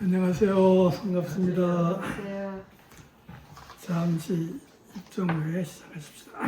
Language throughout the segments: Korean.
안녕하세요. 반갑습니다. 안녕하세요. 잠시 입장 후에 시작하십시다.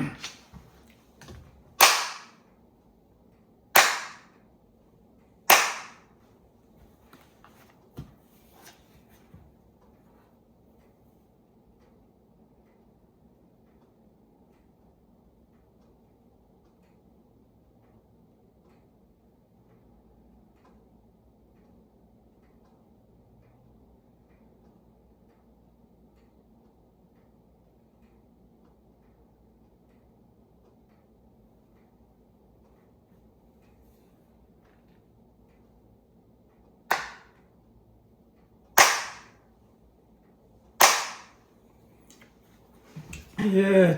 예,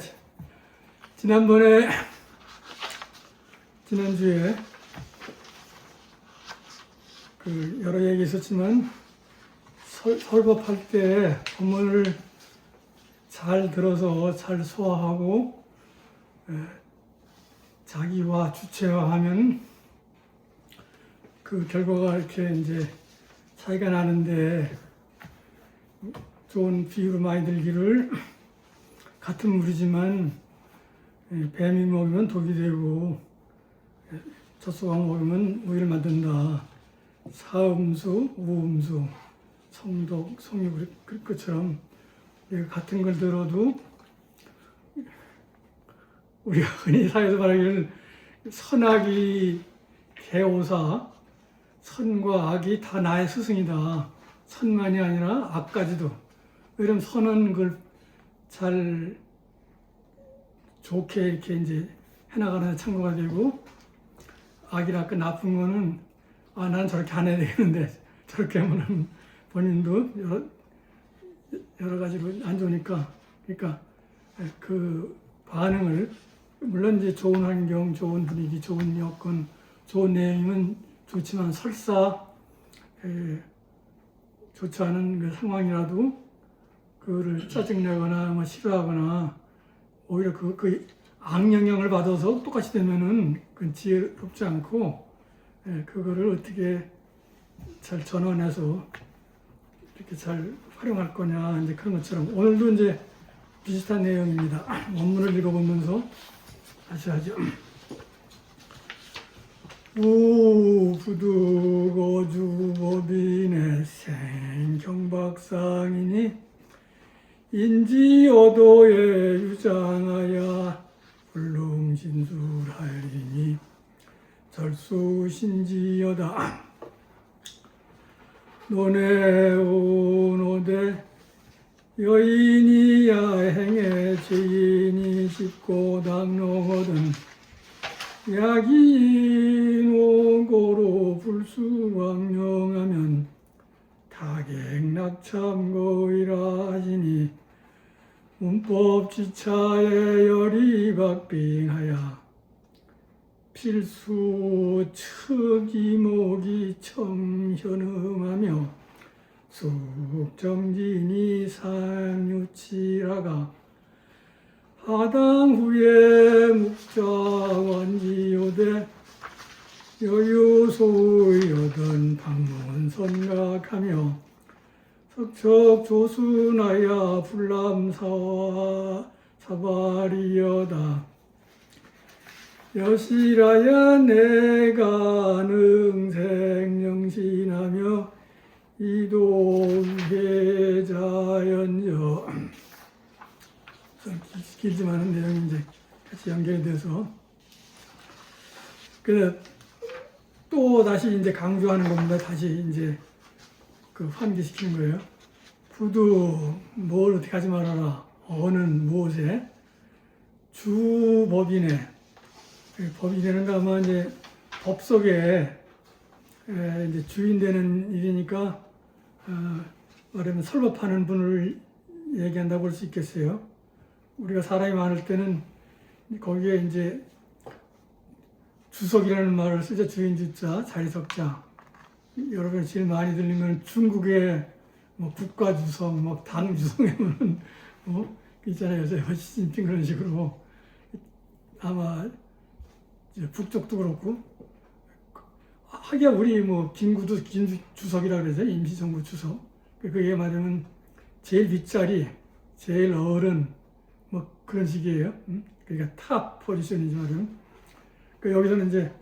지난주에 여러 얘기 있었지만 설법할 때 법문을 잘 들어서 잘 소화하고 자기화, 주체화하면 그 결과가 이렇게 이제 차이가 나는데 좋은 비유로 많이 들기를 같은 물이지만 뱀이 먹으면 독이 되고 젖소가 먹으면 오이를 만든다. 사음수, 오음수, 성독, 성유 그럴 것처럼 같은 걸 들어도 우리가 흔히 사회에서 말하기를 선악이 개오사, 선과 악이 다 나의 스승이다. 선만이 아니라 악까지도. 왜냐면 선은 그걸 잘 좋게 이렇게 이제 해나가는 참고가 되고, 악이라 그 나쁜 거는 난 저렇게 안 해야 되겠는데 저렇게 하면 본인도 여러 가지로 안 좋으니까, 그러니까 그 반응을, 물론 이제 좋은 환경, 좋은 분위기, 좋은 여건, 좋은 내용은 좋지만 설사 좋지 않은 그 상황이라도 그거를 짜증내거나 뭐 싫어하거나 오히려 그 악영향을 받아서 똑같이 되면은 그건 지혜롭지 않고, 그거를 어떻게 잘 전환해서 이렇게 잘 활용할 거냐, 이제 그런 것처럼 오늘도 이제 비슷한 내용입니다. 원문을 읽어보면서 다시 하죠. 우부득 어주법인의 생경박상이니 인지어도에 유장하여 불능진술하리니 절수신지여다. 논해오노되 여인이야 행해 죄인이 짚고 당롱하든 약인 오고로 불수왕령하면 타객낙참거이라 하시니 문법 지차에 열이박빙하여 필수 측이목이 청현음하며 숙정진이 상유치라가 하당 후에 묵자완지요대 여유소의 여든 방문선각하며 석척조순하야 불람사와 사발이여다. 여시라야 내가 능생영신하며 이동회자연저. 길지만은 내용이 이제 같이 연결이 돼서 또 다시 이제 강조하는 겁니다. 다시 이제 환기시키는 거예요. 부두 뭘 어떻게 하지 말아라. 어는 무엇에 주법이네. 법이라는 아마 이제 법 속에 이제 주인 되는 일이니까 말하면 설법하는 분을 얘기한다고 볼 수 있겠어요. 우리가 사람이 많을 때는 거기에 이제 주석이라는 말을 쓰죠. 주인 주자, 자리석자. 여러분 제일 많이 들리면 중국의 뭐 국가주석, 뭐 당주석에는 있잖아요. 시진핑 그런 식으로. 아마 이제 북쪽도 그렇고. 하기야 우리 뭐 김구도 김주석이라 그러죠. 임시정부 주석. 그게 말하면 제일 윗자리, 제일 어른, 뭐 그런 식이에요. 그러니까 탑 포지션이지 말하면. 여기서는 이제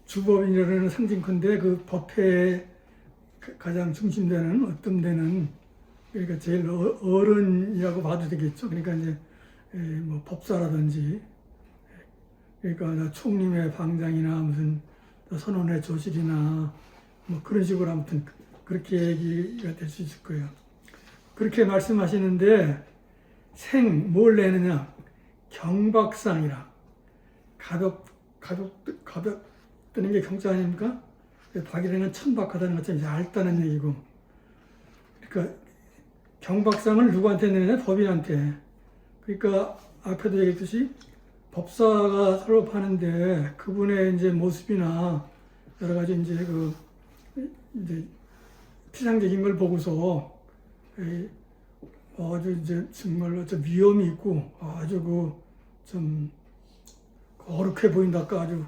주법인이라는 상징컨대 그 법회의 가장 중심되는 어떤 데는 그러니까 제일 어른이라고 봐도 되겠죠. 그러니까 이제 뭐 법사라든지 그러니까 총림의 방장이나 무슨 선원의 조실이나 뭐 그런 식으로 아무튼 그렇게 얘기가 될 수 있을 거예요. 그렇게 말씀하시는데 뭘 내느냐? 경박상이라. 가볍 뜨는 게 경자 아닙니까? 박이라는 천박하다는 것처럼 얇다는 얘기고. 그러니까 경박상을 누구한테 내느냐? 법인한테. 그러니까 앞에도 얘기했듯이 법사가 서로 파는데 그분의 이제 모습이나 여러 가지 이제 피상적인 걸 보고서 아주 이제 정말로 좀 위험이 있고 아주 좀 거룩해 보인달까 아주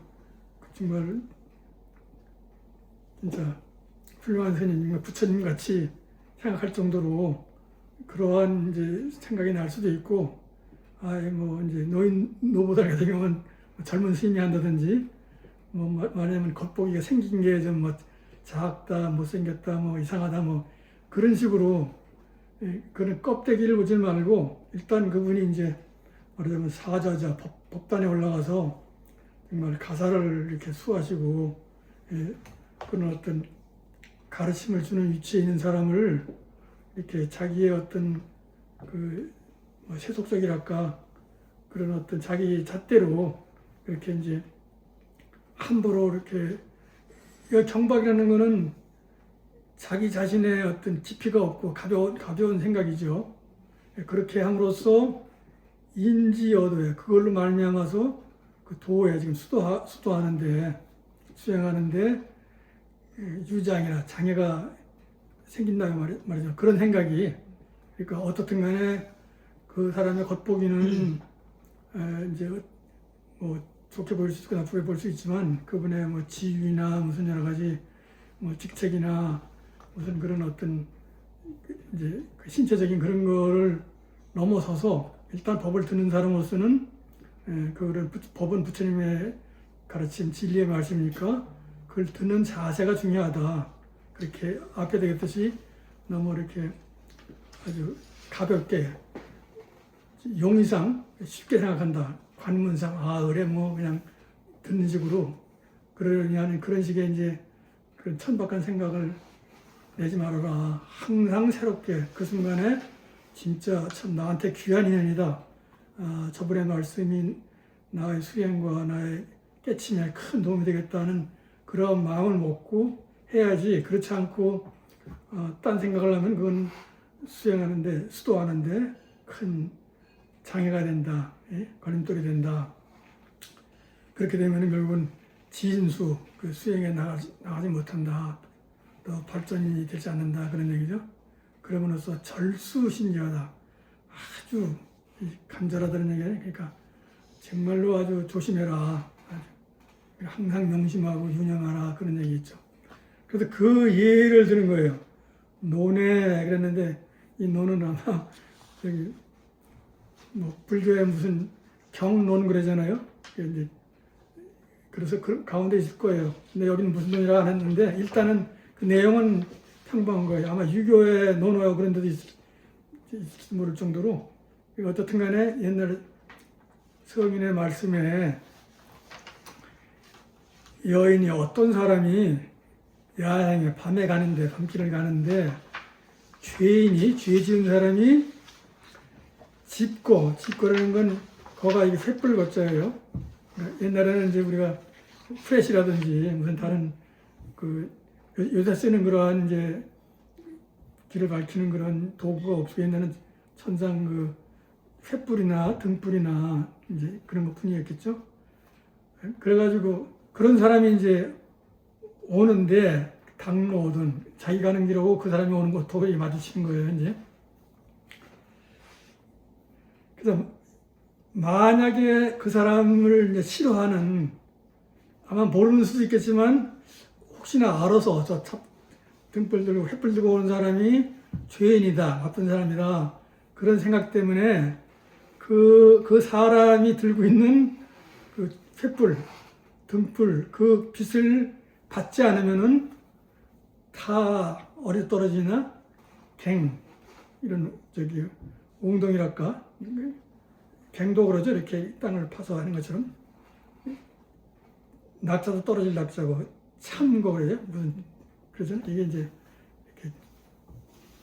정말 진짜 훌륭한 스님, 부처님 같이 생각할 정도로 그러한 이제 생각이 날 수도 있고, 뭐 이제 노보살 같은 경우는 젊은 스님이 한다든지, 뭐 말하자면 겉보기가 생긴 게 좀 뭐 작다, 못생겼다, 뭐 이상하다, 뭐 그런 식으로 그런 껍데기를 보지 말고 일단 그분이 이제 말하자면 사자자 법단에 올라가서 정말 가사를 이렇게 수하시고 그런 어떤 가르침을 주는 위치에 있는 사람을 이렇게 자기의 어떤 뭐 세속적이랄까 그런 어떤 자기 잣대로 이렇게 이제 함부로 이렇게 경박이라는 거는 자기 자신의 어떤 깊이가 없고 가벼운 생각이죠. 그렇게 함으로써 인지어도에 그걸로 말미암아서 그 도에 지금 수행하는데 유장이나 장애가 생긴다고 말이죠. 그런 생각이 그러니까 어떻든 간에 그 사람의 겉보기는 이제 뭐 좋게 보일 수 있고 나쁘게 볼 수 있지만 그분의 뭐 지위나 무슨 여러 가지 뭐 직책이나 무슨 그런 어떤 이제 그 신체적인 그런 거를 넘어서서 일단 법을 듣는 사람으로서는 그거를 법은 부처님의 가르침 진리의 말씀이니까 그걸 듣는 자세가 중요하다. 그렇게 앞에 되겠듯이 너무 이렇게 아주 가볍게 용의상 쉽게 생각한다. 관문상 그래 뭐 그냥 듣는 식으로 그러냐는 그런 식의 이제 그런 천박한 생각을 내지 말아라. 항상 새롭게 그 순간에 진짜 참 나한테 귀한 인연이다. 저분의 말씀이 나의 수행과 나의 깨침에 큰 도움이 되겠다는 그런 마음을 먹고 해야지. 그렇지 않고 딴 생각을 하면 그건 수행하는데 수도하는데 큰 장애가 된다. 걸림돌이 된다. 그렇게 되면 결국은 진수 그 수행에 나가지 못한다. 또 발전이 되지 않는다. 그런 얘기죠. 그러므로써 절수신기하다. 아주 간절하다는 얘기예요. 그러니까 정말로 아주 조심해라. 항상 명심하고 유념하라. 그런 얘기 있죠. 그래서 그 예를 드는 거예요. 논에 그랬는데 이 논은 아마 저기 뭐 불교에 무슨 경론 그러잖아요. 이제 그래서 그 가운데 있을 거예요. 근데 여기는 무슨 논이라 안 했는데 일단은 그 내용은 평범한 거예요. 아마 유교의 논어요 그런 데도 있을지 모를 정도로 어떻든 간에 옛날 성인의 말씀에 여인이 어떤 사람이 야행에 밤에 가는데 밤길을 가는데 죄 지은 사람이 짚고라는 건 거가 이게 횃불 거자예요. 옛날에는 이제 우리가 프레시라든지 무슨 다른 그 요새 쓰는 그러한 이제 길을 밝히는 그런 도구가 없고 옛날에는 천상 그 횃불이나 등불이나 이제 그런 것 뿐이었겠죠. 그래가지고 그런 사람이 이제 오는데 당로든 자기 가는 길하고 그 사람이 오는 곳 도에 마주치는 거예요, 이제. 그래서 만약에 그 사람을 이제 싫어하는 아마 모르는 수도 있겠지만 혹시나 알아서 등불 들고 횃불 들고 오는 사람이 죄인이다, 나쁜 사람이다. 그런 생각 때문에 그 사람이 들고 있는 그 횃불, 등불, 그 빛을 받지 않으면은 다 어디 떨어지나 갱, 이런 웅덩이랄까, 갱도 그러죠. 이렇게 땅을 파서 하는 것처럼. 낙자도 떨어질 낙자고 참고 그래요. 무슨 그래서 이게 이제 이렇게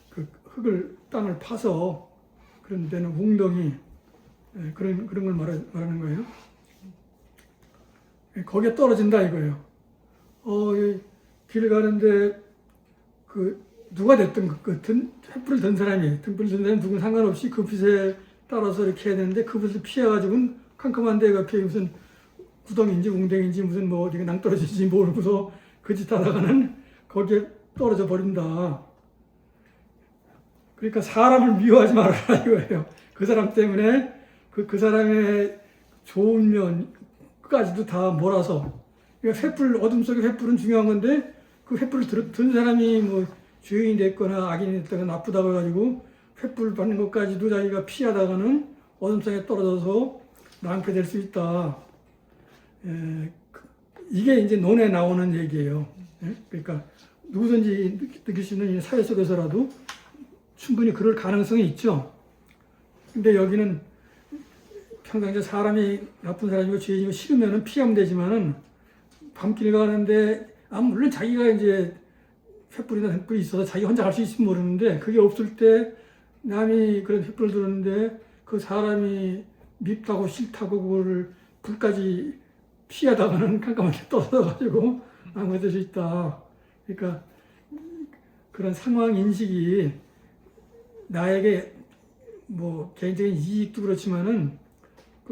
그 흙을 땅을 파서 그런 데는 웅덩이, 그런 걸 말하는 거예요. 거기에 떨어진다 이거예요. 길 가는데 누가 됐든 횃불을 든 사람이 등불을 든 사람이 누군 상관없이 그 빛에 따라서 이렇게 해야 되는데 그 빛을 피해가지고는 캄캄한 데 옆에 무슨 구덩인지 웅덩인지 무슨 뭐 어디가 낭떠러지인지 모르고서 그 짓 하다가는 거기에 떨어져 버린다. 그러니까 사람을 미워하지 말아라 이거예요. 그 사람 때문에 그 사람의 좋은 면까지도 다 몰아서. 그러니까 횃불, 어둠 속의 횃불은 중요한 건데 그 횃불을 든 사람이 뭐 죄인이 됐거나 악인이 됐거나 나쁘다고 해가지고 횃불 받는 것까지도 자기가 피하다가는 어둠 속에 떨어져서 낭패될 수 있다. 이게 이제 논에 나오는 얘기예요. 그러니까 누구든지 느낄 수 있는 사회 속에서라도 충분히 그럴 가능성이 있죠. 근데 여기는 평상시에 사람이 나쁜 사람이고 죄인이고 싫으면은 피하면 되지만은 밤길 가는데 물론 자기가 이제 횃불이나 등불이 있어서 자기 혼자 갈 수 있으면 모르는데 그게 없을 때 남이 그런 횃불을 들었는데 그 사람이 밉다고 싫다고 그거를 불까지 피하다가는 깜깜하게 떨어져가지고 될 수 있다. 그러니까 그런 상황 인식이 나에게 뭐 개인적인 이익도 그렇지만은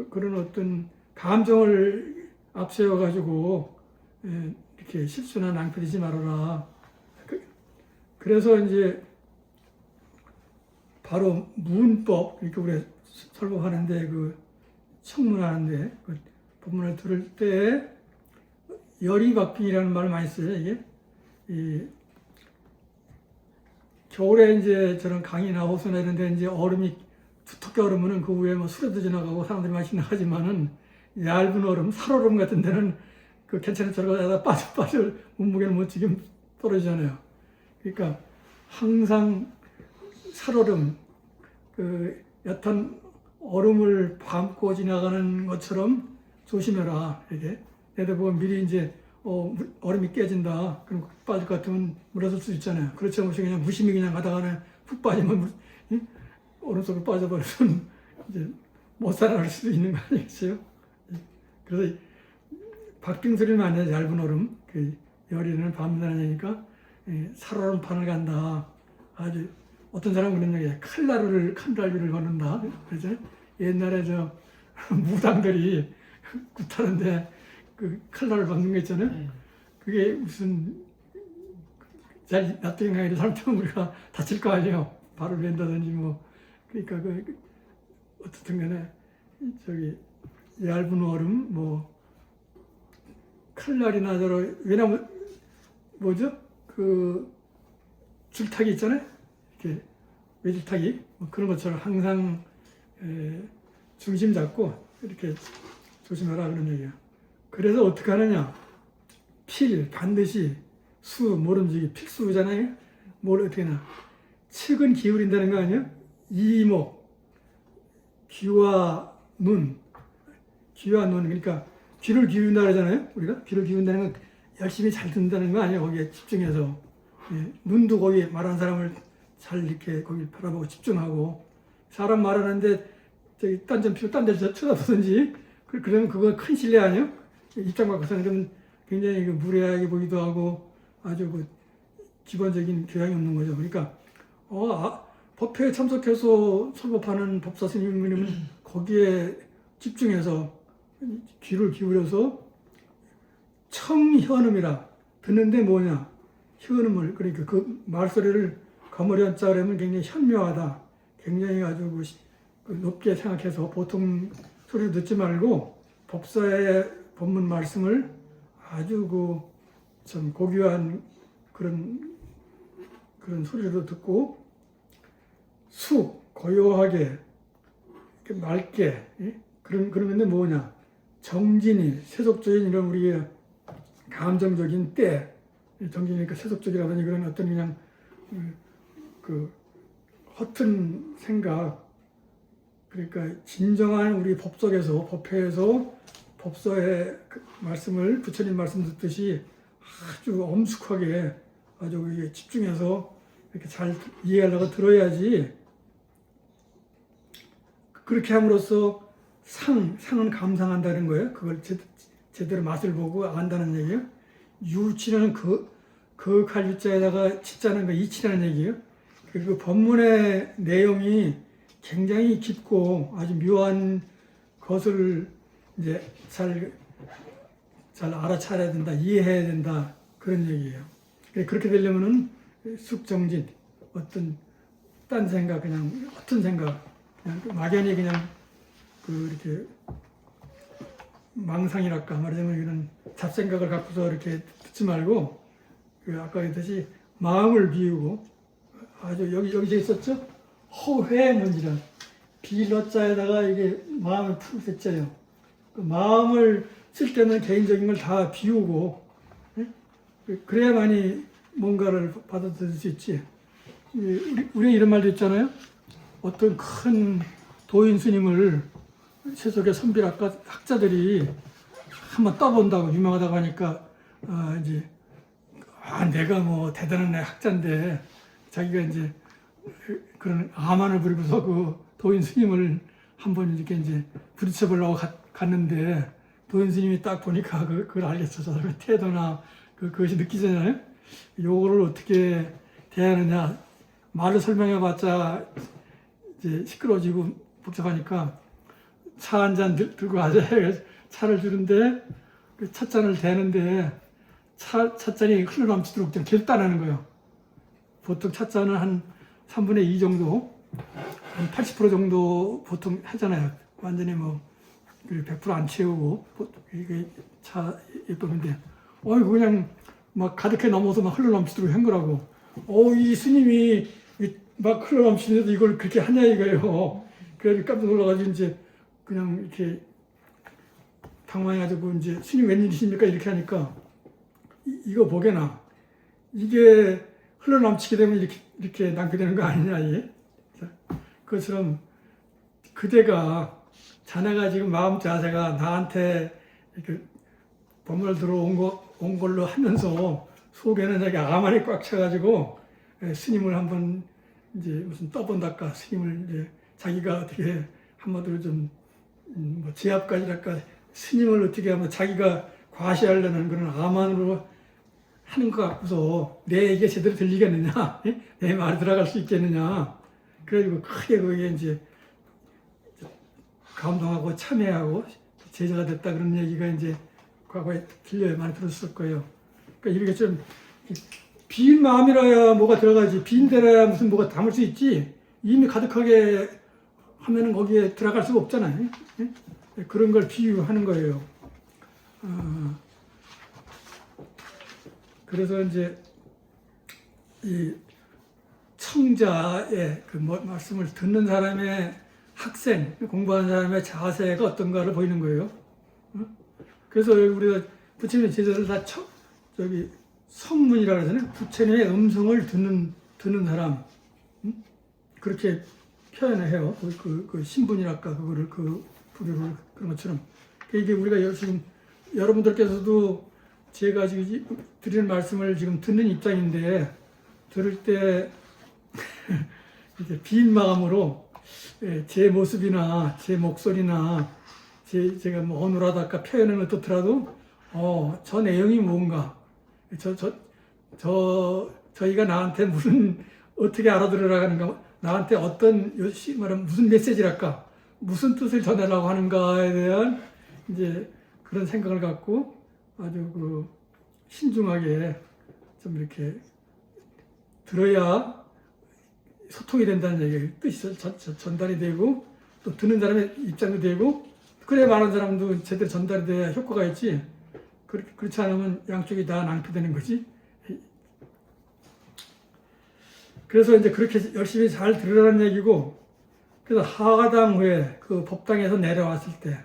그런 어떤 감정을 앞세워가지고 이렇게 실수나 낭패되지 말아라. 그래서 이제 바로 문법, 이렇게 우리 설법하는데 그 청문하는데 그 법문을 들을 때 열이박빙이라는 말을 많이 써요. 이게 겨울에 이제 저런 강이나 호수나 이런 데 이제 얼음이 두텁게 얼으면은 그 위에 뭐 수레도 지나가고 사람들이 많이 지나가지만은 얇은 얼음, 살얼음 같은 데는 그 괜찮은 저러다 빠져 몸무게를 못 지금 떨어지잖아요. 그러니까 항상 살얼음, 그 옅은 얼음을 밟고 지나가는 것처럼 조심해라. 이렇게 내가 보면 미리 이제 얼음이 깨진다. 그럼 빠질 것 같으면 물어설 수 있잖아요. 그렇지 않으면 그냥 무심히 그냥 가다가는 푹 빠지면 얼음 속에 빠져버리면 이제 못 살아날 수도 있는 거 아니겠어요? 그래서 박빙 소리를 많이 해요. 얇은 얼음. 그 열이는 밤새니까 살얼음 판을 간다. 아주 어떤 사람은 그런 얘기예요. 칼날비를 거는다. 그래서 옛날에 저 무당들이 굿하는데 그 칼날을 박는 거 있잖아요. 그게 무슨 잘 납득이 가게 잘못하면 우리가 다칠 거 아니에요. 발을 맨다든지 뭐. 그러니까 어떻든 간에 얇은 얼음 뭐 칼날이나 왜냐면 뭐죠? 그 줄타기 있잖아요. 이렇게 외줄타기 뭐 그런 것처럼 항상 중심 잡고 이렇게 조심하라 그런 얘기야. 그래서 어떻게 하느냐? 반드시 모름지기 필수잖아요. 뭘 어떻게 하나? 측은 기울인다는 거 아니에요? 이목, 귀와 눈, 그러니까 귀를 기울인다 그러잖아요. 우리가 귀를 기울인다는 건 열심히 잘 듣는다는 거 아니에요. 거기에 집중해서. 눈도 거기 말하는 사람을 잘 이렇게 거기 바라보고 집중하고, 사람 말하는데 딴 점 피고 딴 데서 쳐다보든지 그러면 그거 큰 실례 아니에요? 입장 바꿔서는 그럼 굉장히 무례하게 보기도 하고 아주 기본적인 교양이 없는 거죠. 그러니까 법회에 참석해서 설법하는 법사 스님이면 거기에 집중해서 귀를 기울여서 청현음이라 듣는데 뭐냐? 현음을, 그러니까 그 말소리를 거머리한자 그러면 굉장히 현묘하다. 굉장히 아주 높게 생각해서 보통 소리를 듣지 말고 법사의 법문 말씀을 아주 참 고귀한 그런 그런 소리도 듣고 고요하게 이렇게 맑게 그러는데 뭐냐 정진이 세속적인 이런 우리의 감정적인 때 정진이니까 세속적이라든지 그런 어떤 그냥 그 허튼 생각 그러니까 진정한 우리 법석에서 법회에서 법서의 그 말씀을 부처님 말씀 듣듯이 아주 엄숙하게 아주 집중해서 이렇게 잘 이해하려고 들어야지 그렇게 함으로써 상은 감상한다는 거예요. 그걸 제대로 맛을 보고 안다는 얘기예요. 유치는 그 갈유자에다가 치자는 거 이치라는 얘기예요. 그 법문의 내용이 굉장히 깊고 아주 묘한 것을 이제 잘 알아차려야 된다, 이해해야 된다 그런 얘기예요. 그렇게 되려면은 숙정진 어떤 딴 생각 그냥 허튼 생각 그냥 막연히 그냥 이렇게 망상이랄까 말하자면 이런 잡생각을 갖고서 이렇게 듣지 말고 아까 했듯이 마음을 비우고 아주 여기 있었죠? 허회문이라 비러자에다가 이게 마음을 푹 했잖아요. 그 마음을 쓸 때는 개인적인 걸 다 비우고 그래야만이 뭔가를 받아들일 수 있지. 우리 이런 말도 있잖아요. 어떤 큰 도인 스님을 세속의 선비학자들이 한번 떠본다고 유명하다고 하니까 이제 내가 뭐 대단한 학자인데 자기가 이제 그런 아만을 부리고서 그 도인 스님을 한번 이렇게 이제 부딪혀 보려고 갔는데 도인 스님이 딱 보니까 그걸 알겠어. 저 사람의 태도나 그것이 느끼잖아요. 요거를 어떻게 대하느냐 말로 설명해봤자 이제 시끄러워지고 복잡하니까 차 한 잔 들고 가자. 차를 주는데 그 찻잔을 대는데 찻잔이 흘러넘치도록 계속 따라하는 거예요. 보통 찻잔은 한 3분의 2 정도, 한 80% 정도 보통 하잖아요. 완전히 뭐 100% 안 채우고 이게 차 예법인데, 그냥 막 가득해 넘어서 막 흘러넘치도록 한 거라고. 이 스님이 막 흘러넘치는데도 이걸 그렇게 하냐 이거예요. 그래서 깜짝 놀라가지고 이제 그냥 이렇게 당황해가지고 이제 스님 웬일이십니까 이렇게 하니까 이거 보게나 이게 흘러넘치게 되면 이렇게 낭비되는 거 아니냐 이게. 그것처럼 그대가 자네가 지금 마음 자세가 나한테 이렇게 법문을 들어온 걸로 하면서 속에는 자기 아만이 꽉 차가지고 스님을 한번 이제 무슨 떠본달까 스님을 이제 자기가 어떻게 한마디로 좀 뭐 제압까지랄까 스님을 어떻게 하면 자기가 과시하려는 그런 아만으로 하는 것 같고서 내 얘기가 제대로 들리겠느냐 내 말이 들어갈 수 있겠느냐 그래가지고 크게 거기에 이제 감동하고 참여하고 제자가 됐다 그런 얘기가 이제 과거에 들려요. 많이 들었을 거예요. 그러니까 이렇게 좀 빈 마음이라야 뭐가 들어가지 빈 데라야 무슨 뭐가 담을 수 있지 이미 가득하게 하면은 거기에 들어갈 수가 없잖아요. 그런 걸 비유하는 거예요. 그래서 이제 이 청자의 그 말씀을 듣는 사람의 학생, 공부하는 사람의 자세가 어떤가를 보이는 거예요. 그래서 우리가 부처님의 제자들 다 성문이라고 하잖아요. 부처님의 음성을 듣는 사람. 그렇게 표현을 해요. 그 신분이랄까, 그거를 부류를 그런 것처럼. 이게 우리가 지금 여러분들께서도 제가 지금 드리는 말씀을 지금 듣는 입장인데, 들을 때 이제 빈 마음으로 제 모습이나 제 목소리나 제가 뭐 어눌하달까 표현은 어떻더라도 저 내용이 뭔가 저희가 나한테 무슨 어떻게 알아들으라고 하는가 나한테 어떤 말하면 무슨 메시지랄까 무슨 뜻을 전하려고 하는가에 대한 이제 그런 생각을 갖고 아주 신중하게 좀 이렇게 들어야 소통이 된다는 얘기예요. 뜻이 전달이 되고 또 듣는 사람의 입장도 되고 그래야 많은 사람도 제대로 전달이 돼야 효과가 있지. 그렇지 않으면 양쪽이 다 낭비되는 거지. 그래서 이제 그렇게 열심히 잘 들으라는 얘기고, 그래서 하가당 후에 그 법당에서 내려왔을 때,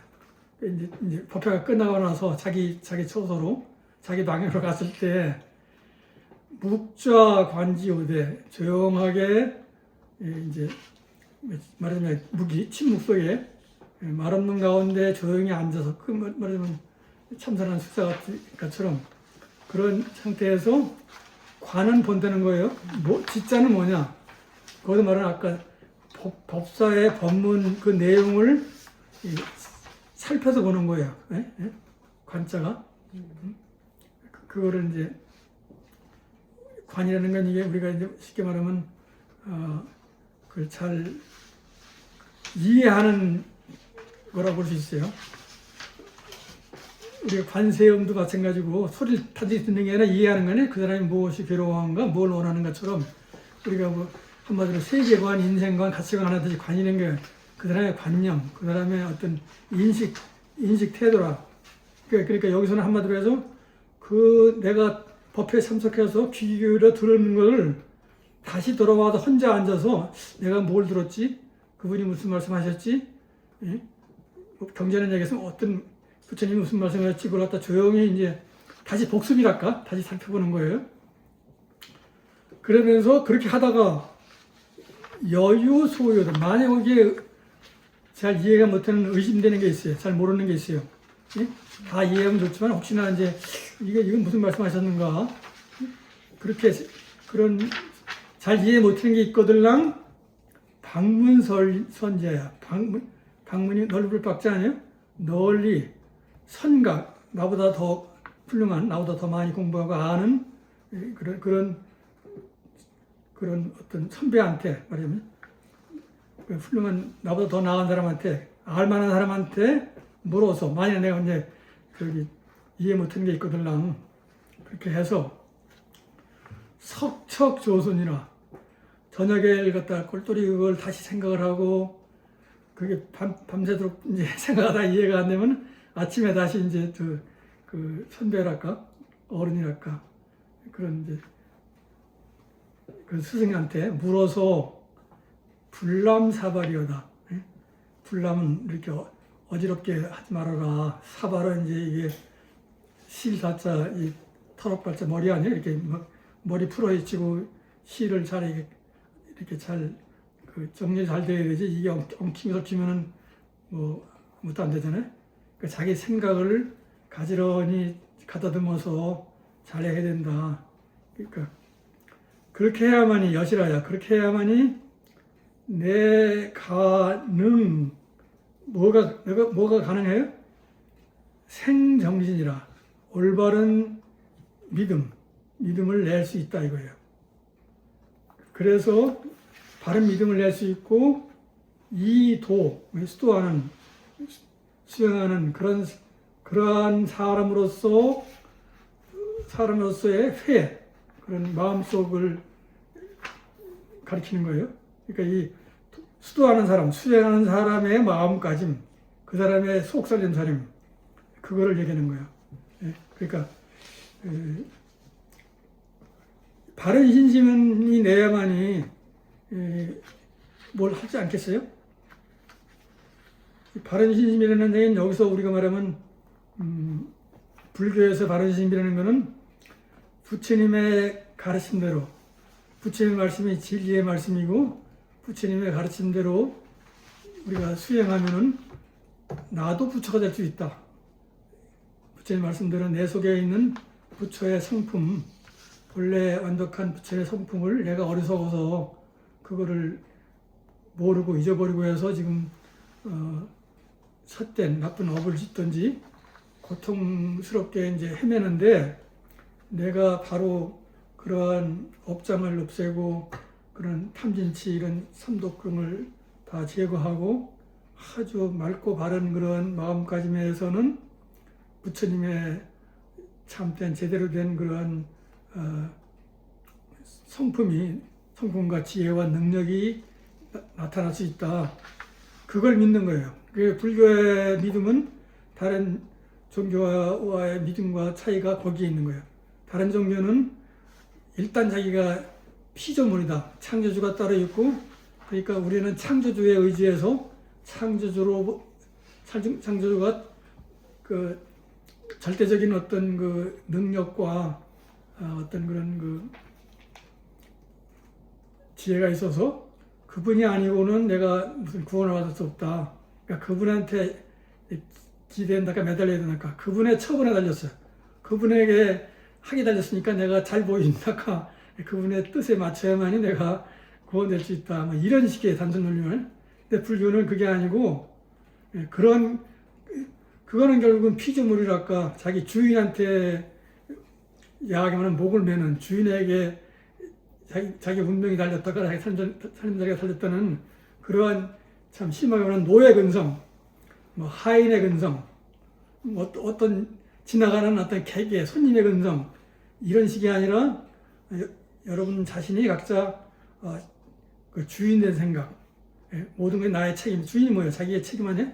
이제 법회가 끝나고 나서 자기 처소로, 자기 방으로 갔을 때, 묵좌 관지오되 조용하게 이제 말하자면 침묵 속에 말 없는 가운데 조용히 앉아서 그 말하자면 참선한 수사 같은 것처럼 그런 상태에서 관은 본다는 거예요. 지자는 뭐냐? 거기서 말하는 아까 법사의 법문 그 내용을 살펴서 보는 거예요. 관자가. 그거를 이제 관이라는 건 이게 우리가 이제 쉽게 말하면 그걸 잘 이해하는 거라고 볼 수 있어요. 우리가 관세음도 마찬가지고 소리를 단지 듣는 게 아니라 이해하는 거네. 그 사람이 무엇이 괴로워한가, 뭘 원하는가처럼 우리가 뭐 한마디로 세계관, 인생관, 가치관 하듯이 관이라는 게 그 사람의 관념, 그 사람의 어떤 인식 태도라. 그러니까 여기서는 한마디로 해서 그 내가 법회에 참석해서 귀 기울여 들은 걸 다시 돌아와서 혼자 앉아서 내가 뭘 들었지? 그분이 무슨 말씀하셨지? 경전의 얘기에서 어떤 부처님이 무슨 말씀하셨지? 그걸 갖다 조용히 이제 다시 복습이랄까? 다시 살펴보는 거예요. 그러면서 그렇게 하다가 여유 소요도 만약 거기에 잘 이해가 못하는 의심되는 게 있어요. 잘 모르는 게 있어요. 다 이해하면 좋지만 혹시나 이제 이건 무슨 말씀하셨는가? 그렇게 그런 잘 이해 못하는 게 있거들랑 방문선제야. 방문이 넓을 박자 아니에요? 널리 선각 나보다 더 훌륭한 나보다 더 많이 공부하고 아는 그런 어떤 선배한테 말하자면 훌륭한 나보다 더 나은 사람한테 알만한 사람한테 물어서 만약 내가 이제 이해 못하는 게 있거들랑 그렇게 해서 석척조선이나 저녁에 갖다 꼴똘히 그걸 다시 생각을 하고 그게 밤새도록 이제 생각하다 이해가 안 되면 아침에 다시 이제 그 선배랄까 어른이랄까 그런 이제 그 스승한테 물어서 불람사발이오다. 불람은 이렇게 어지럽게 하지 말아라. 사발은 이제 이게 실사자 이 터럭발자 머리 아니에요? 이렇게 머리 풀어헤치고 실을 잘 이렇게 잘 그 정리 잘 돼야 되지. 이게 엉키면서 치면은 뭐도 안 되잖아요. 그러니까 자기 생각을 가지런히 가다듬어서 잘해야 된다. 그러니까 그렇게 해야만이 여실하야. 그렇게 해야만이 내 가능 뭐가 가능해요? 생정신이라 올바른 믿음을 낼 수 있다 이거예요. 그래서 바른 믿음을 낼 수 있고 수행하는 그러한 사람으로서의 회 그런 마음속을 가리키는 거예요. 그러니까 이 수도하는 사람, 수행하는 사람의 마음가짐, 그 사람의 속살림살림, 그거를 얘기하는 거예요. 그러니까 바른 신심이 내야만이 뭘 하지 않겠어요? 바른 신심이라는 얘기는 여기서 우리가 말하면 불교에서 바른 신심이라는 것은 부처님의 가르침대로 부처님의 말씀이 진리의 말씀이고 부처님의 가르침대로 우리가 수행하면은 나도 부처가 될 수 있다. 부처님 말씀대로 내 속에 있는 부처의 성품, 본래 완벽한 부처의 성품을 내가 어리석어서 그거를 모르고 잊어버리고 해서 지금 삿된 나쁜 업을 짓든지 고통스럽게 이제 헤매는데 내가 바로 그러한 업장을 없애고 그런 탐진치 이런 삼독금을 다 제거하고 아주 맑고 바른 그런 마음가짐에서는 부처님의 참된 제대로 된 그런 성품과 지혜와 능력이 나타날 수 있다. 그걸 믿는 거예요. 불교의 믿음은 다른 종교와의 믿음과 차이가 거기에 있는 거예요. 다른 종교는 일단 자기가 피조물이다. 창조주가 따로 있고, 그러니까 우리는 창조주에 의지해서 창조주가 그 절대적인 어떤 그 능력과 어떤 그런 그 지혜가 있어서 그분이 아니고는 내가 무슨 구원을 받을 수 없다. 그러니까 그분한테 기대한다까 매달려야 된다까 그분의 처분에 달렸어요. 그분에게 학이 달렸으니까 내가 잘 보인다까 그분의 뜻에 맞춰야만이 내가 구원될 수 있다. 뭐 이런 식의 단순 논리를. 근데 불교는 그게 아니고 그거는 결국은 피조물이랄까 자기 주인한테 야하게 말하면 목을 매는 주인에게 자기 운명이 달렸다가 자기 살림살이가 달렸다는 그러한 참 심하게 말하는 노예 근성, 뭐 하인의 근성, 어떤 지나가는 어떤 객의 손님의 근성 이런 식이 아니라 여러분 자신이 각자 그 주인 된 생각, 모든 게 나의 책임. 주인이 뭐예요? 자기의 책임 아니에요?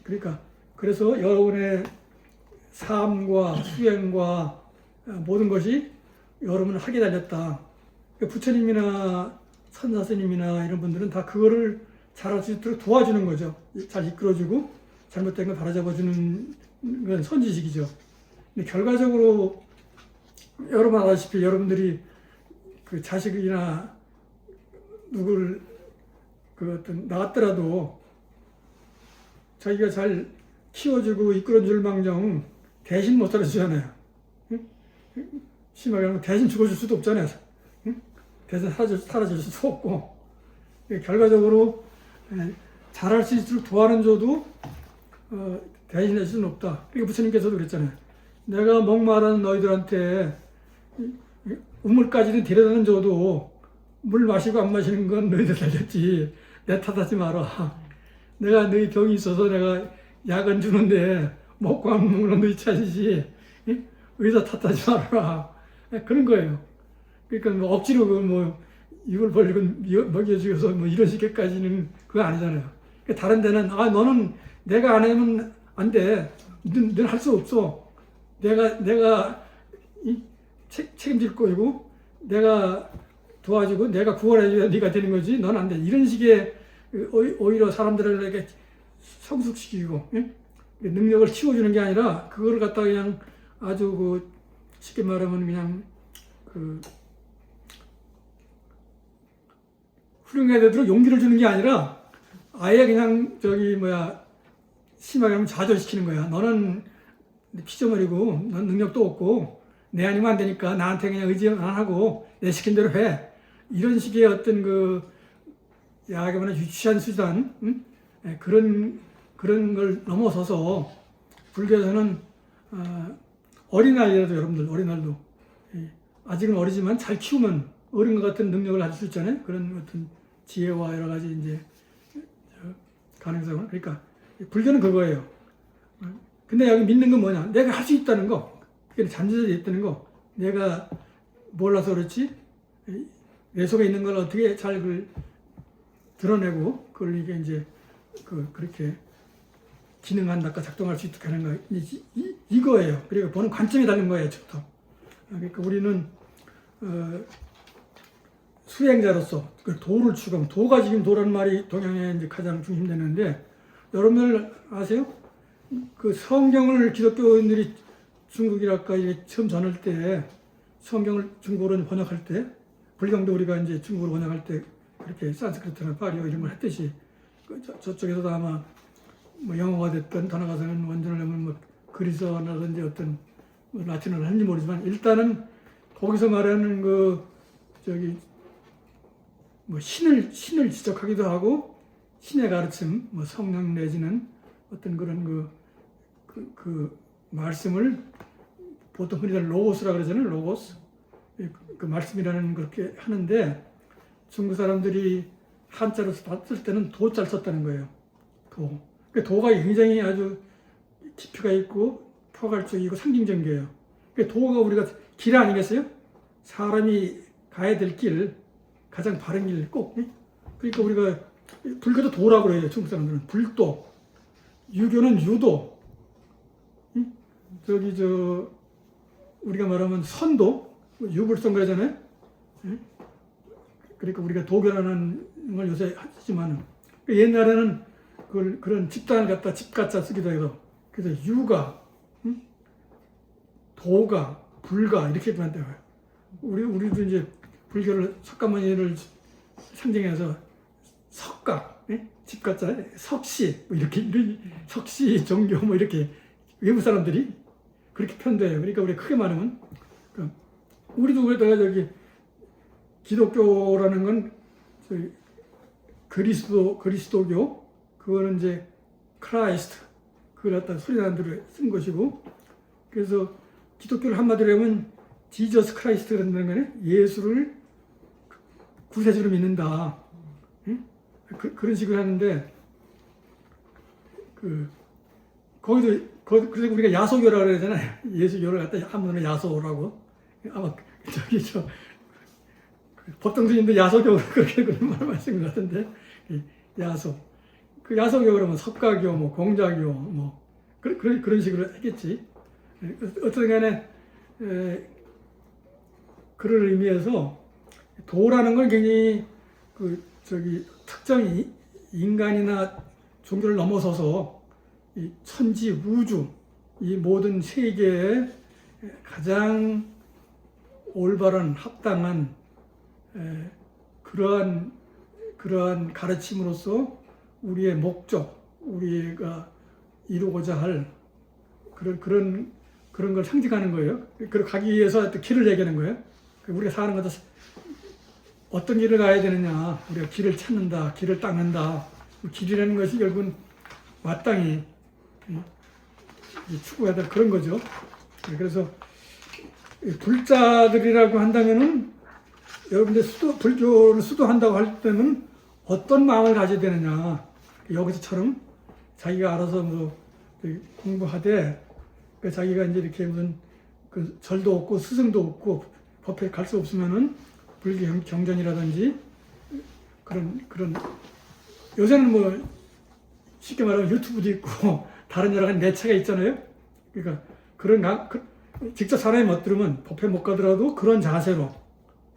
그러니까 그래서 여러분의 삶과 수행과 모든 것이 여러분을 하게 달렸다. 부처님이나 선사스님이나 이런 분들은 다 그거를 잘할 수 있도록 도와주는 거죠. 잘 이끌어주고 잘못된 걸 바로잡아주는 건 선지식이죠. 근데 결과적으로 여러분 아다시피 여러분들이 그 자식이나 누구를 그 어떤 낳았더라도 자기가 잘 키워주고 이끌어줄 망정 대신 못 살아주잖아요. 응? 심하게 하면 대신 죽어줄 수도 없잖아요. 응? 대신 살아줄 수도 없고 결과적으로 잘할 수 있도록 도와는 줘도 대신할 수는 없다. 그러니까 부처님께서도 그랬잖아요. 내가 목마른 너희들한테 우물까지는 데려다는 줘도 물 마시고 안 마시는 건 너희들 달렸지. 내 탓하지 마라. 내가 너희 병이 있어서 내가 약은 주는데 먹고 안 먹는 건 너희 탓이지. 의사 탓하지 말아라. 그런 거예요. 그러니까 뭐 억지로 뭐 이걸 벌리고 먹여주어서 뭐 이런 식까지는 그거 아니잖아요. 그러니까 다른 데는 너는 내가 안 하면 안 돼. 넌 할 수 없어. 내가 책임질 거이고 내가 도와주고 내가 구원해줘야 네가 되는 거지. 넌 안 돼. 이런 식의 오히려 사람들에게 성숙시키고 능력을 키워주는 게 아니라 그걸 갖다가 그냥 아주 그 쉽게 말하면 그냥 그 훌륭해야 되도록 용기를 주는 게 아니라 아예 그냥 심하게 하면 좌절시키는 거야. 너는 피조물이고 넌 능력도 없고 내 아니면 안 되니까 나한테 그냥 의지 안 하고 내 시킨 대로 해. 이런 식의 어떤 그 야하게 말하면 유치한 수단 그런 걸 넘어서서 불교에서는 어린아이라도 여러분들 어린아이도 아직은 어리지만 잘 키우면 어린과 같은 능력을 가질 수 있잖아요. 그런 어떤 지혜와 여러 가지 이제 가능성을. 그러니까 불교는 그거예요. 근데 여기 믿는 건 뭐냐? 내가 할 수 있다는 거. 그게 잠재되어 있다는 거. 내가 몰라서 그렇지. 내 속에 있는 걸 어떻게 잘 드러내고 그걸 이게 그렇게 기능한다까 작동할 수 있도록 하는 거 이거예요. 그리고 보는 관점이 다른 거예요. 처부터. 그러니까 우리는 수행자로서 그 도를 추구하면 도가 지금 도라는 말이 동양에 이제 가장 중심되는데 여러분들 아세요? 그 성경을 기독교인들이 중국이랄까 이게 처음 전할 때 성경을 중국어로 번역할 때 불경도 우리가 이제 중국어로 번역할 때 그렇게 산스크리트나 파리어 이런 걸 했듯이 저쪽에서도 아마 뭐 영어가 됐든 단어가서는 원전을 내면 뭐 그리스어라든지 어떤 뭐 라틴어를 하는지 모르지만 일단은 거기서 말하는 뭐 신을 지적하기도 하고 신의 가르침 뭐 성령 내지는 어떤 그런 그 말씀을 보통 흔히들 로고스라 그러잖아요. 로고스 그 말씀이라는 그렇게 하는데 중국 사람들이 한자로 봤을 때는 도자를 썼다는 거예요. 도. 그 도가 굉장히 아주 깊이가 있고 포괄적이고 상징적인 거예요. 그 도가 우리가 길 아니겠어요? 사람이 가야 될 길, 가장 바른 길 꼭. 그러니까 우리가 불교도 도라고 그래요. 중국 사람들은 불도, 유교는 유도. 우리가 말하면 선도, 유불선 그러잖아요. 예? 그러니까 우리가 도교라는 걸 요새 하지만 옛날에는 그런 집단을 갖다 집가짜 쓰기도 해서 그래서 유가, 응? 도가, 불가 이렇게 만들어요. 우리도 이제 불교를 석가모니를 상징해서 석가, 예? 집가짜, 석시 뭐 이렇게 석시 종교 뭐 이렇게 외국 사람들이 그렇게 표현돼요. 그러니까 우리 크게 말하면 우리도 그러다가 저기 기독교라는 건 저기 그리스도교 그거는 이제 크라이스트 그걸 갖다 소리나는 대로 쓴 것이고 그래서 기독교를 한마디로 하면 지저스 크라이스트라는 거는 예수를 구세주로 믿는다. 응? 그런 식으로 하는데 그래서 우리가 야소교라고 그러잖아요. 예수교를 갖다 한문으로 야소라고 아마 저기 법정스님도 야소교 그렇게 그런 말 말씀 같은데 야소 그 야소교 그러면 석가교 뭐 공자교 뭐 그런 식으로 했겠지. 어떤 간에 그런 의미에서 도라는 건 굉장히 특정 인간이나 종교를 넘어서서 이 천지 우주 이 모든 세계에 가장 올바른 합당한 그러한 가르침으로서 우리의 목적, 우리가 이루고자 할 그런 걸 상징하는 거예요. 그리고 가기 위해서 또 길을 얘기하는 거예요. 우리가 사는 것도 어떤 길을 가야 되느냐, 우리가 길을 찾는다, 길을 닦는다. 길이라는 것이 결국은 마땅히 추구해야 될 그런 거죠. 그래서 불자들이라고 한다면은 여러분들 불교를 수도한다고 할 때는 어떤 마음을 가져야 되느냐. 여기서처럼 자기가 알아서 뭐 공부하되 자기가 이제 이렇게 무슨 그 절도 없고 스승도 없고 법회 갈 수 없으면은 불교 경전이라든지 그런 요새는 뭐 쉽게 말하면 유튜브도 있고 다른 여러 가지 매체가 있잖아요. 그러니까 직접 사람이 못 들으면 법회 못 가더라도 그런 자세로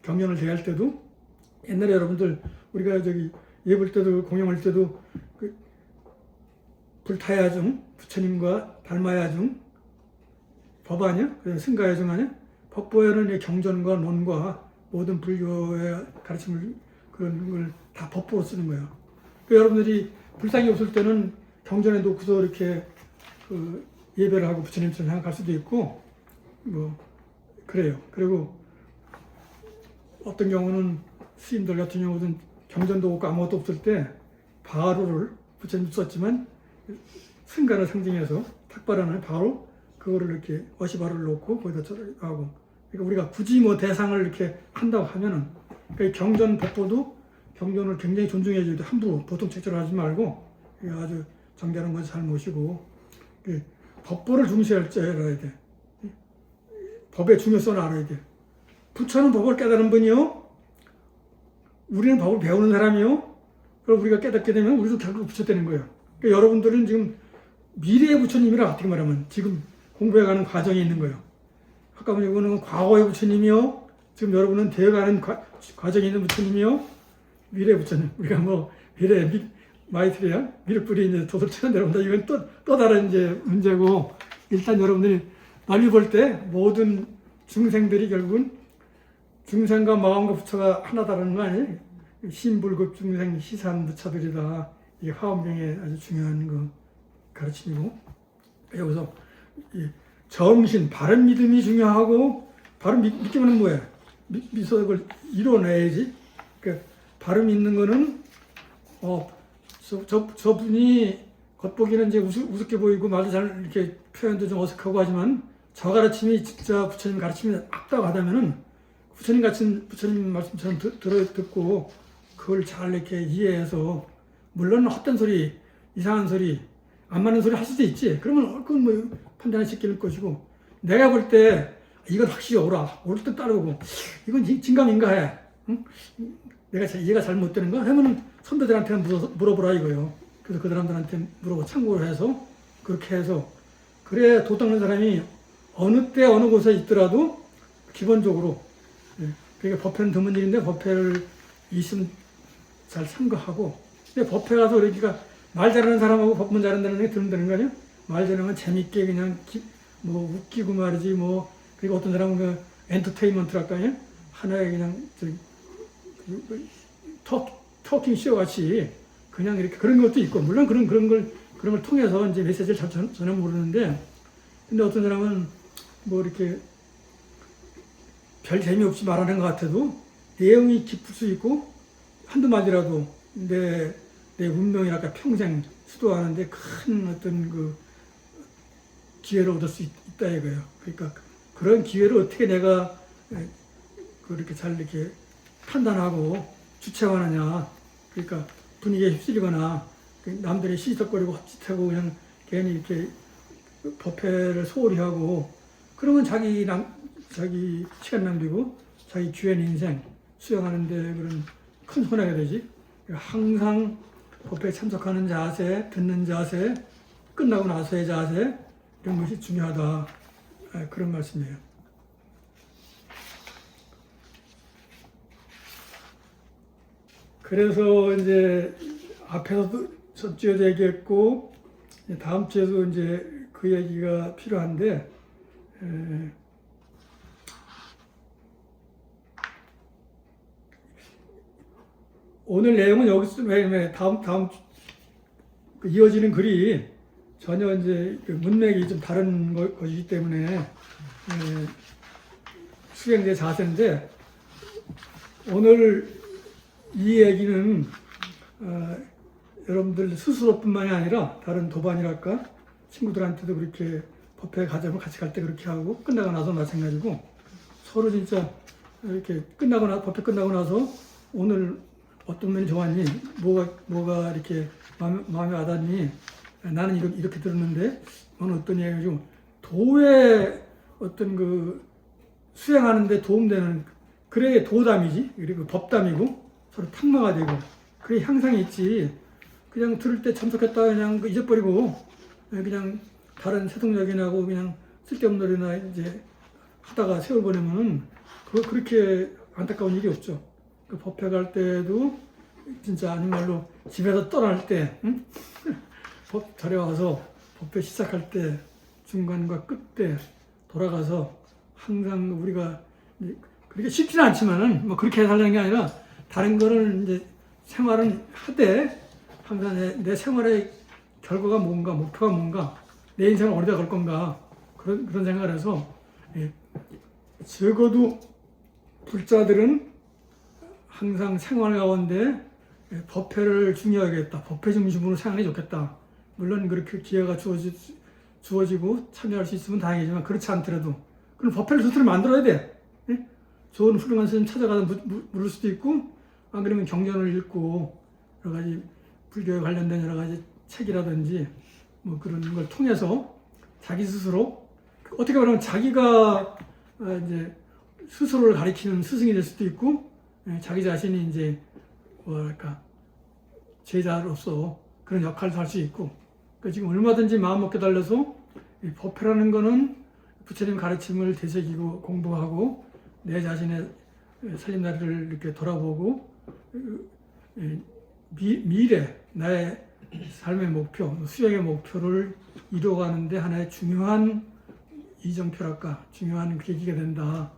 경전을 대할 때도 옛날에 여러분들 우리가 저기 예볼 때도 공양할 때도 불타야중 부처님과 닮아야중 법 아니야? 승가야중 아니야? 법보에는 경전과 논과 모든 불교의 가르침을 그런 걸 다 법보로 쓰는 거예요. 여러분들이 불상이 없을 때는 경전에 놓고서 이렇게 예배를 하고 부처님처럼 생각할 수도 있고 뭐 그래요. 그리고 어떤 경우는 스님들 같은 경우는 경전도 없고 아무것도 없을 때 바로를 부처님 썼지만 승가를 상징해서 탁발하는 바로 그거를 이렇게 어시바를 놓고 거기다 하고 그러니까 우리가 굳이 뭐 대상을 이렇게 한다고 하면은 그러니까 경전 법보도 경전을 굉장히 존중해 줘야 돼. 함부로 보통 책처럼 하지 말고 아주 정결한 건 잘 모시고 법보를 중시할 줄 알아야 돼. 법의 중요성을 알아야 돼. 부처는 법을 깨달은 분이요. 우리는 법을 배우는 사람이요. 그럼 우리가 깨닫게 되면 우리도 결국 부처 되는 거예요. 그러니까 여러분들은 지금 미래의 부처님이라 어떻게 말하면 지금 공부해가는 과정에 있는 거예요. 아까 이거는 과거의 부처님이요. 지금 여러분은 되어가는 과정에 있는 부처님이요. 미래 부처님. 우리가 뭐 미래 마이트리야 미륵불이 이제 도솔처럼 내려온다. 이건 또 다른 이제 문제고 일단 여러분들이 멀리 볼 때 모든 중생들이 결국은 중생과 마음과 부처가 하나다라는 거 아니에요? 신불급 중생 시산 부처들이다. 이게 화엄경의 아주 중요한 그 가르침이고 여기서 정신, 바른 믿음이 중요하고 바른 믿기면 뭐예요? 미석을 이뤄내야지. 그러니까 바른 믿는 거는 저분이 겉보기는 이제 우습게 보이고 말도 잘 이렇게 표현도 좀 어색하고 하지만 저 가르침이 진짜 부처님 가르침이 맞다고 하다면은 부처님 말씀처럼 듣고 그걸 잘 이렇게 이해해서 물론 헛된 소리, 이상한 소리, 안 맞는 소리 할 수도 있지. 그러면 그건 뭐 판단을 시킬 것이고 내가 볼 때 이건 확실히 옳을 때 따르고 이건 진감인가해. 응? 내가 이해가 잘못되는가 하면은 선배들한테 물어보라 이거예요. 그래서 그 사람들한테 물어보 참고를 해서 그렇게 해서 그래 도 닦는 사람이 어느 때 어느 곳에 있더라도 기본적으로 그러니까 법회는 드문 일인데 법회를 있으면 잘 참고하고. 근데 법회 가서 그러니까 말 잘하는 사람하고 법문 잘한다는 게 들은다는 거 아니야? 말 잘하는 건 재밌게 그냥 뭐 웃기고 말이지 뭐. 그리고 어떤 사람은 그 엔터테인먼트랄까 아니야? 하나의 그냥 터킹 쇼 같이 그냥 이렇게 그런 것도 있고, 물론 그런 걸 통해서 이제 메시지를 잘 전혀 모르는데, 근데 어떤 사람은 뭐 이렇게 별 재미없이 말하는 것 같아도 내용이 깊을 수 있고, 한두 마디라도 내 운명이랄까 평생 수도하는데 큰 어떤 그 기회를 얻을 수 있다 이거예요. 그러니까 그런 기회를 어떻게 내가 그렇게 잘 이렇게 판단하고 주체하느냐. 그러니까 분위기에 휩쓸리거나 남들이 시시덕거리고 헛짓하고 그냥 괜히 이렇게 법회를 소홀히 하고 그러면 자기 시간 낭비고 자기 귀한 인생 수행하는데 그런 큰 손해가 되지. 항상 법회에 참석하는 자세, 듣는 자세, 끝나고 나서의 자세, 이런 것이 중요하다. 그런 말씀이에요. 그래서 이제 앞에서도 첫 주에도 얘기했고 다음 주에도 이제 그 얘기가 필요한데, 오늘 내용은 여기서 왜 다음 이어지는 글이 전혀 이제 그 문맥이 좀 다른 것이기 때문에 수행제 자세인데, 오늘 이 얘기는 여러분들 스스로뿐만이 아니라 다른 도반이랄까 친구들한테도 그렇게 법회 가자면 같이 갈 때 그렇게 하고 끝나고 나서 마찬가지고 서로 진짜 이렇게 법회 끝나고 나서 오늘 어떤 면이 좋았니? 뭐가 이렇게 마음에 와닿니? 나는 이렇게 들었는데 너는 어떤 얘기가 좀 도에 어떤 그 수행하는데 도움되는, 그래 도담이지. 그리고 법담이고 서로 탁마가 되고 그래 향상이 있지. 그냥 들을 때 참석했다 그냥 잊어버리고 그냥 다른 세속약이나고 그냥 쓸데없는 노래나 이제 하다가 세월 보내면은 그렇게 안타까운 일이 없죠. 그 법회 갈 때도 진짜 아닌 말로 집에서 떠날 때, 응? 절에 와서 법회 시작할 때 중간과 끝 때 돌아가서 항상 우리가 그렇게 쉽지는 않지만은 뭐 그렇게 살려는 게 아니라 다른 거를 이제 생활은 하되 항상 내 생활의 결과가 뭔가, 목표가 뭔가, 내 인생을 어디다 걸 건가 그런 생각을 해서, 적어도 불자들은 항상 생활 가운데 법회를 중요하겠다. 법회 중심으로 생활이 좋겠다. 물론 그렇게 기회가 주어지고 참여할 수 있으면 다행이지만 그렇지 않더라도 그럼 법회를 스스로 만들어야 돼. 예? 좋은 훌륭한 스님 찾아가서 물을 수도 있고, 안 그러면 경전을 읽고 여러 가지 불교에 관련된 여러 가지 책이라든지 뭐 그런 걸 통해서 자기 스스로 어떻게 말하면 자기가 이제 스스로를 가리키는 스승이 될 수도 있고, 자기 자신이 이제 뭐랄까 제자로서 그런 역할도 할 수 있고, 그러니까 지금 얼마든지 마음 먹게 달려서 이 법회라는 거는 부처님 가르침을 되새기고 공부하고 내 자신의 살림살이를 이렇게 돌아보고 미래 나의 삶의 목표, 수행의 목표를 이루어가는데 하나의 중요한 이정표랄까 중요한 계기가 된다.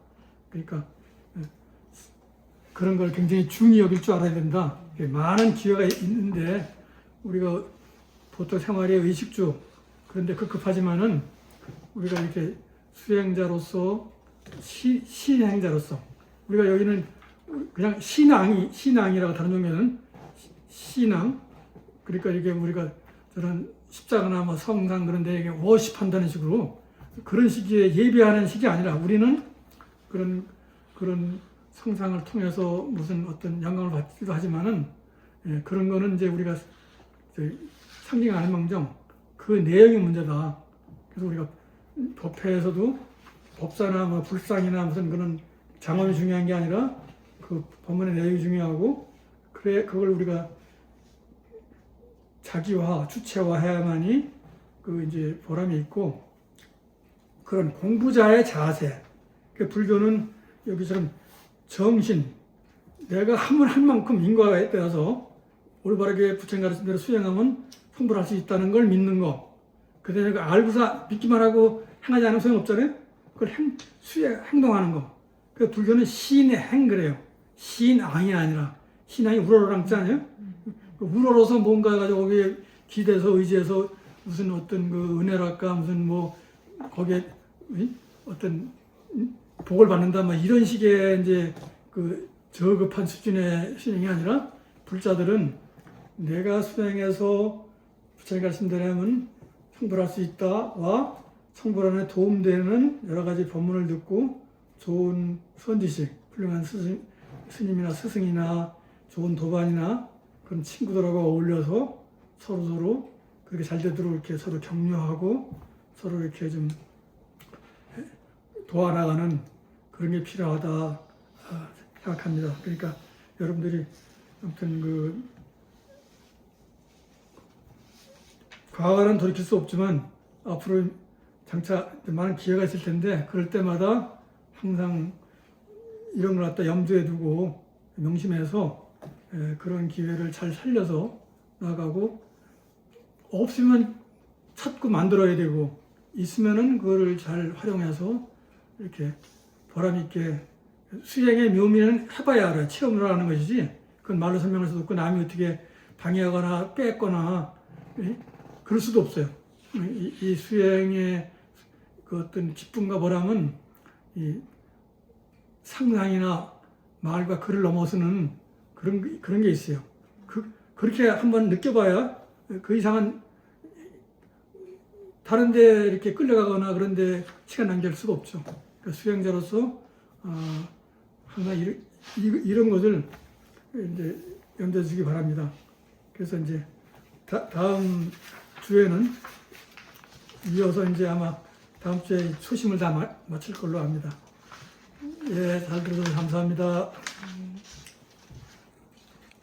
그러니까 그런 걸 굉장히 중히 여길 줄 알아야 된다. 많은 기회가 있는데 우리가 보통 생활의 의식주 그런데 급급하지만은 우리가 이렇게 수행자로서 신행자로서 우리가 여기는 그냥 신앙이라고 다른 종교는 신앙, 그러니까 이게 우리가 저런 십자가나 뭐 성당 그런 데에 워십한다는 식으로 그런 시기에 예배하는 식이 아니라 우리는 그런 성상을 통해서 무슨 어떤 영광을 받기도 하지만은 그런 거는 이제 우리가 상징하는 망정 그 내용이 문제다. 그래서 우리가 법회에서도 법사나 뭐 불상이나 무슨 그런 장엄이 중요한 게 아니라 그 법문의 내용이 중요하고, 그래 그걸 우리가 자기화, 주체화해야만이 그 이제 보람이 있고, 그런 공부자의 자세. 그 불교는 여기처럼 정신, 내가 하면 한 만큼 인과에 따라서 올바르게 부처님 가르친 대로 수행하면 성불할 수 있다는 걸 믿는 거. 그다음에 알고서 믿기만 하고 행하지 않으면 소용없잖아요. 그걸 행동하는 거. 그 불교는 신의 행 그래요. 신앙이 아니라 신앙이 우러러랑잖아요. 우러러서 뭔가 가지고 거기에 기대서 의지해서 무슨 어떤 그 은혜랄까 무슨 뭐 거기에 어떤 복을 받는다 뭐 이런 식의 이제 그 저급한 수준의 신앙이 아니라 불자들은 내가 수행해서 부처님 가르친 대로 하면 성불할 수 있다와 성불하는 도움되는 여러 가지 법문을 듣고 좋은 선지식, 훌륭한 스님이나 스승이나 좋은 도반이나 그런 친구들하고 어울려서 서로 그렇게 잘 되도록 이렇게 서로 격려하고 서로 이렇게 좀 도와나가는 그런 게 필요하다 생각합니다. 그러니까 여러분들이 아무튼 그 과거는 돌이킬 수 없지만 앞으로 장차 많은 기회가 있을 텐데 그럴 때마다 항상 이런 걸 갖다 염두에 두고 명심해서 그런 기회를 잘 살려서 나가고 없으면 찾고 만들어야 되고 있으면은 그거를 잘 활용해서 이렇게 보람 있게 수행의 묘미는 해봐야 알아요. 체험을 하는 것이지 그건 말로 설명할 수도 없고 남이 어떻게 방해하거나 뺏거나 그럴 수도 없어요. 이 수행의 그 어떤 기쁨과 보람은 이 상상이나 말과 글을 넘어서는 그런 게 있어요. 그렇게 한번 느껴봐야 그 이상은 다른 데 이렇게 끌려가거나 그런 데 시간 낭비할 수가 없죠. 그러니까 수행자로서 항상 이런 것을 이제 염두에 두기 바랍니다. 그래서 이제 다음 주에는 이어서 이제 아마 다음 주에 초심을 다 마칠 걸로 합니다. 예, 잘 들어줘서 감사합니다.